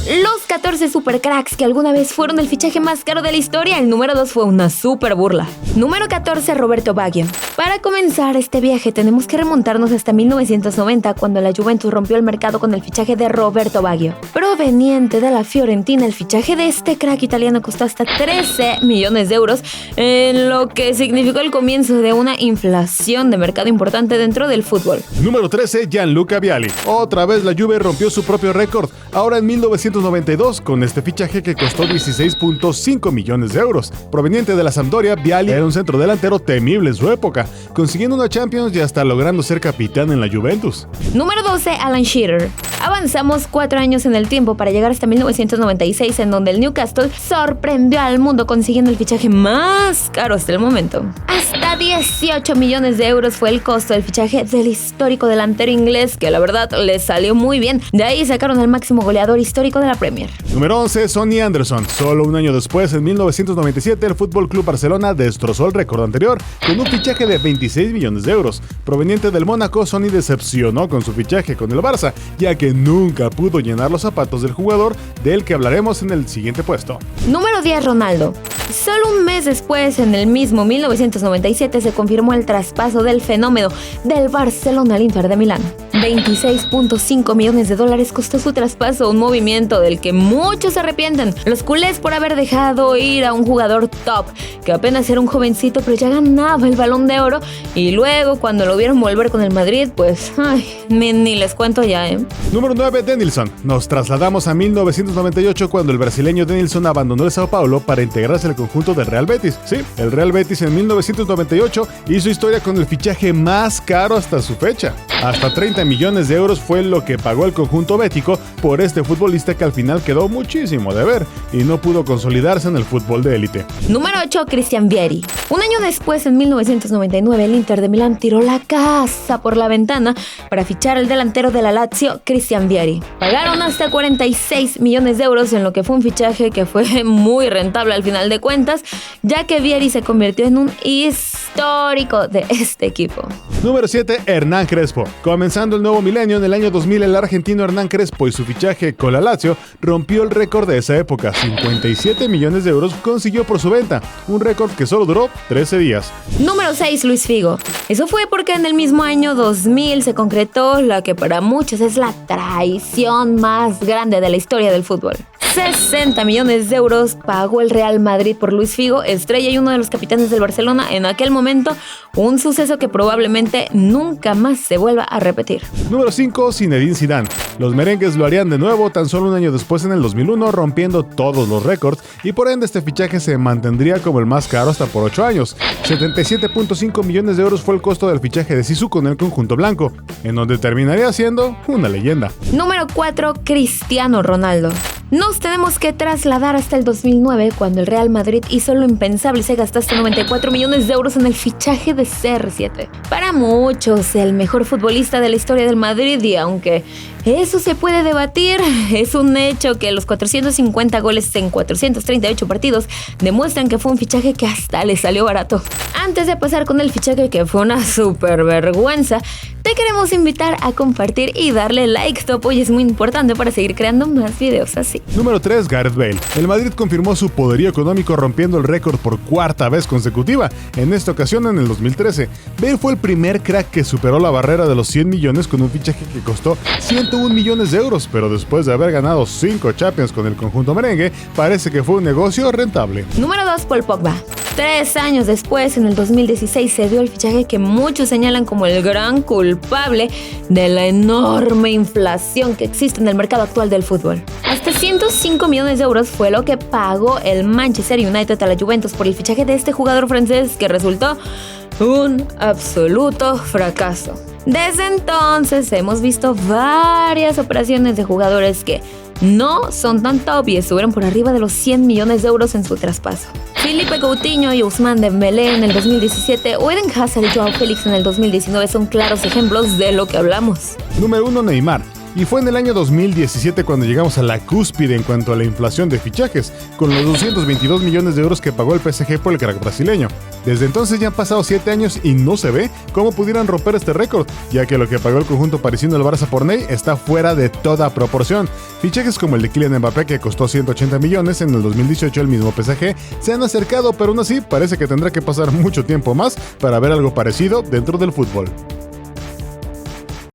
Los 14 supercracks que alguna vez fueron el fichaje más caro de la historia. El número 2 fue una super burla. Número 14, Roberto Baggio. Para comenzar este viaje tenemos que remontarnos hasta 1990, cuando la Juventus rompió el mercado con el fichaje de Roberto Baggio. Proveniente de la Fiorentina, el fichaje de este crack italiano costó hasta 13 millones de euros, en lo que significó el comienzo de una inflación de mercado importante dentro del fútbol. Número 13, Gianluca Vialli. Otra vez la Juve rompió su propio récord, ahora en 1992, con este fichaje que costó 16.5 millones de euros. Proveniente de la Sampdoria, Vialli era un centrodelantero temible en su época, consiguiendo una Champions y hasta logrando ser capitán en la Juventus. Número 12, Alan Shearer. Avanzamos 4 años en el tiempo para llegar hasta 1996, en donde el Newcastle sorprendió al mundo consiguiendo el fichaje más caro hasta el momento. Hasta 18 millones de euros fue el costo del fichaje del histórico delantero inglés, que la verdad le salió muy bien. De ahí sacaron al máximo goleador histórico de la Premier. Número 11, Sonny Anderson. Solo un año después, en 1997, el FC Barcelona destrozó el récord anterior con un fichaje de 26 millones de euros. Proveniente del Mónaco, Sonny decepcionó con su fichaje con el Barça, ya que nunca pudo llenar los zapatos del jugador del que hablaremos en el siguiente puesto. Número 10, Ronaldo. Solo un mes después, en el mismo 1997, se confirmó el traspaso del fenómeno del Barcelona al Inter de Milán. 26.5 millones de dólares costó su traspaso, un movimiento del que muchos se arrepienten. Los culés por haber dejado ir a un jugador top, que apenas era un jovencito pero ya ganaba el Balón de Oro, y luego cuando lo vieron volver con el Madrid, pues, ni les cuento ya, Número 9, Denilson. Nos trasladamos a 1998, cuando el brasileño Denilson abandonó el Sao Paulo para integrarse al conjunto del Real Betis. Sí, el Real Betis en 1998 hizo historia con el fichaje más caro hasta su fecha. Hasta 30 millones de euros fue lo que pagó el conjunto bético por este futbolista, que al final quedó muchísimo de ver y no pudo consolidarse en el fútbol de élite. Número 8, Christian Vieri. Un año después, en 1999, el Inter de Milán tiró la casa por la ventana para fichar al delantero de la Lazio, Christian Vieri. Pagaron hasta 46 millones de euros, en lo que fue un fichaje que fue muy rentable al final de cuentas, ya que Vieri se convirtió en un histórico de este equipo. Número 7, Hernán Crespo. Comenzando el nuevo milenio, en el año 2000, el argentino Hernán Crespo y su fichaje con la Lazio rompió el récord de esa época. 57 millones de euros consiguió por su venta, un récord que solo duró 13 días. Número 6, Luis Figo. Eso fue porque en el mismo año 2000 se concretó la que para muchos es la traición más grande de la historia del fútbol. 60 millones de euros pagó el Real Madrid por Luis Figo, estrella y uno de los capitanes del Barcelona en aquel momento, un suceso que probablemente nunca más se vuelva a repetir. Número 5, Zinedine Zidane. Los merengues lo harían de nuevo tan solo un año después, en el 2001, rompiendo todos los récords, y por ende este fichaje se mantendría como el más caro hasta por 8 años. 77.5 millones de euros fue el costo del fichaje de Zizou con el conjunto blanco, en donde terminaría siendo una leyenda. Número 4, Cristiano Ronaldo. Nos tenemos que trasladar hasta el 2009, cuando el Real Madrid hizo lo impensable y se gastó hasta 94 millones de euros en el fichaje de CR7. Para muchos, el mejor futbolista de la historia del Madrid, y aunque eso se puede debatir, es un hecho que los 450 goles en 438 partidos demuestran que fue un fichaje que hasta le salió barato. Antes de pasar con el fichaje, que fue una super vergüenza, te queremos invitar a compartir y darle like. Tu apoyo es muy importante para seguir creando más videos así. Número 3, Gareth Bale. El Madrid confirmó su poderío económico rompiendo el récord por cuarta vez consecutiva, en esta ocasión en el 2013. Bale fue el primer crack que superó la barrera de los 100 millones con un fichaje que costó 101 millones de euros, pero después de haber ganado 5 Champions con el conjunto merengue, parece que fue un negocio rentable. Número 2, Paul Pogba. 3 años después, en el 2016, se dio el fichaje que muchos señalan como el gran culpable de la enorme inflación que existe en el mercado actual del fútbol. Hasta 105 millones de euros fue lo que pagó el Manchester United a la Juventus por el fichaje de este jugador francés, que resultó un absoluto fracaso. Desde entonces hemos visto varias operaciones de jugadores que no son tan top y estuvieron por arriba de los 100 millones de euros en su traspaso. Filipe Coutinho y Ousmane Dembélé en el 2017 o Eden Hazard y Joao Félix en el 2019 son claros ejemplos de lo que hablamos. Número 1, Neymar. Y fue en el año 2017 cuando llegamos a la cúspide en cuanto a la inflación de fichajes, con los 222 millones de euros que pagó el PSG por el crack brasileño. Desde entonces ya han pasado 7 años y no se ve cómo pudieran romper este récord, ya que lo que pagó el conjunto parisino del Barça por Ney está fuera de toda proporción. Fichajes como el de Kylian Mbappé, que costó 180 millones en el 2018 el mismo PSG, se han acercado, pero aún así parece que tendrá que pasar mucho tiempo más para ver algo parecido dentro del fútbol.